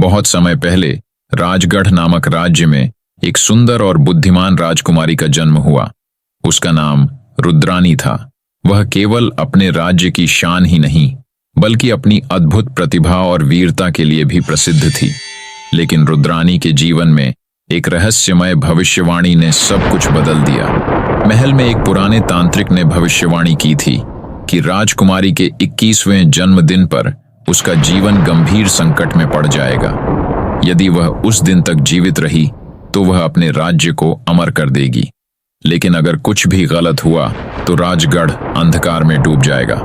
बहुत समय पहले राजगढ़ नामक राज्य में एक सुंदर और बुद्धिमान राजकुमारी का जन्म हुआ। उसका नाम रुद्रानी था। वह केवल अपने राज्य की शान ही नहीं बल्कि अपनी अद्भुत प्रतिभा और वीरता के लिए भी प्रसिद्ध थी। लेकिन रुद्रानी के जीवन में एक रहस्यमय भविष्यवाणी ने सब कुछ बदल दिया। महल में एक पुराने तांत्रिक ने भविष्यवाणी की थी कि राजकुमारी के 21वें जन्मदिन पर उसका जीवन गंभीर संकट में पड़ जाएगा। यदि वह उस दिन तक जीवित रही तो वह अपने राज्य को अमर कर देगी, लेकिन अगर कुछ भी गलत हुआ तो राजगढ़ अंधकार में डूब जाएगा।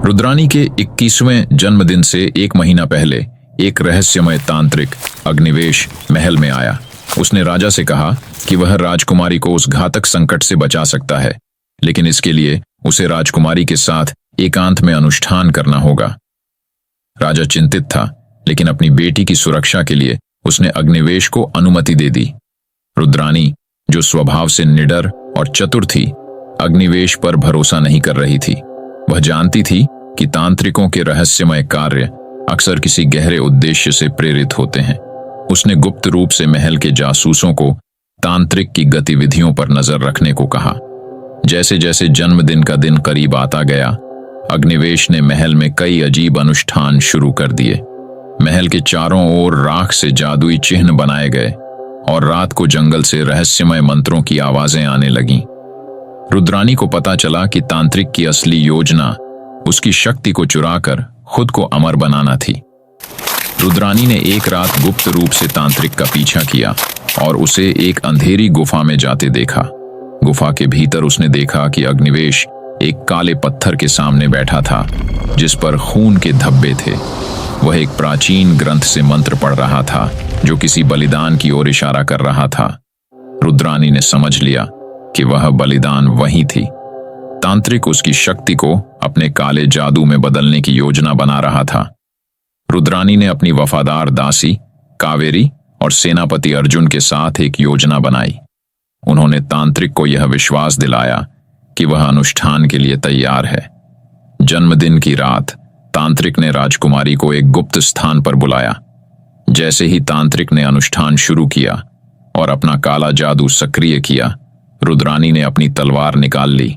रुद्रानी के 21वें जन्मदिन से एक महीना पहले एक रहस्यमय तांत्रिक अग्निवेश महल में आया। उसने राजा से कहा कि वह राजकुमारी को उस घातक संकट से बचा सकता है, लेकिन इसके लिए उसे राजकुमारी के साथ एकांत में अनुष्ठान करना होगा। राजा चिंतित था, लेकिन अपनी बेटी की सुरक्षा के लिए उसने अग्निवेश को अनुमति दे दी। रुद्रानी, जो स्वभाव से निडर और चतुर थी, अग्निवेश पर भरोसा नहीं कर रही थी। वह जानती थी कि तांत्रिकों के रहस्यमय कार्य अक्सर किसी गहरे उद्देश्य से प्रेरित होते हैं। उसने गुप्त रूप से महल के जासूसों को तांत्रिक की गतिविधियों पर नजर रखने को कहा। जैसे जैसे जन्मदिन का दिन करीब आता गया, अग्निवेश ने महल में कई अजीब अनुष्ठान शुरू कर दिए। महल के चारों ओर राख से जादुई चिन्ह बनाए गए और रात को जंगल से रहस्यमय मंत्रों की आवाजें आने लगीं। रुद्रानी को पता चला कि तांत्रिक की असली योजना उसकी शक्ति को चुराकर खुद को अमर बनाना थी। रुद्रानी ने एक रात गुप्त रूप से तांत्रिक का पीछा किया और उसे एक अंधेरी गुफा में जाते देखा। गुफा के भीतर उसने देखा कि अग्निवेश एक काले पत्थर के सामने बैठा था, जिस पर खून के धब्बे थे। वह एक प्राचीन ग्रंथ से मंत्र पढ़ रहा था, जो किसी बलिदान की ओर इशारा कर रहा था। रुद्रानी ने समझ लिया कि वह बलिदान वही थी। तांत्रिक उसकी शक्ति को अपने काले जादू में बदलने की योजना बना रहा था। रुद्रानी ने अपनी वफादार दासी कावेरी और सेनापति अर्जुन के साथ एक योजना बनाई। उन्होंने तांत्रिक को यह विश्वास दिलाया कि वह अनुष्ठान के लिए तैयार है। जन्मदिन की रात तांत्रिक ने राजकुमारी को एक गुप्त स्थान पर बुलाया। जैसे ही तांत्रिक ने अनुष्ठान शुरू किया और अपना काला जादू सक्रिय किया, रुद्रानी ने अपनी तलवार निकाल ली।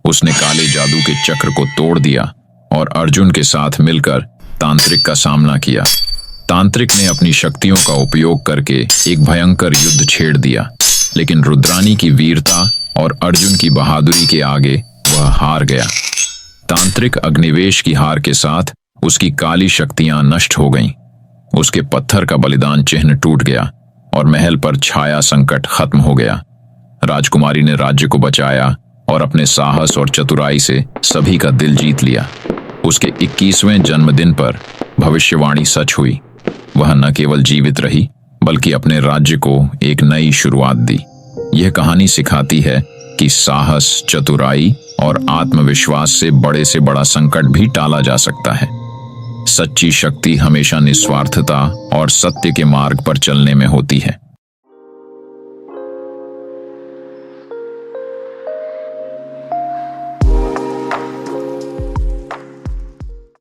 उसने काले जादू के चक्र को तोड़ दिया और अर्जुन के साथ मिलकर तांत्रिक का सामना किया। तांत्रिक ने अपनी शक्तियों का उपयोग करके एक भयंकर युद्ध छेड़ दिया, लेकिन रुद्रानी की वीरता और अर्जुन की बहादुरी के आगे वह हार गया। तांत्रिक अग्निवेश की हार के साथ उसकी काली शक्तियां नष्ट हो गईं। उसके पत्थर का बलिदान चिन्ह टूट गया और महल पर छाया संकट खत्म हो गया। राजकुमारी ने राज्य को बचाया और अपने साहस और चतुराई से सभी का दिल जीत लिया। उसके 21वें जन्मदिन पर भविष्यवाणी सच हुई। वह न केवल जीवित रही बल्कि अपने राज्य को एक नई शुरुआत दी। यह कहानी सिखाती है कि साहस, चतुराई और आत्मविश्वास से बड़ा संकट भी टाला जा सकता है। सच्ची शक्ति हमेशा निस्वार्थता और सत्य के मार्ग पर चलने में होती है।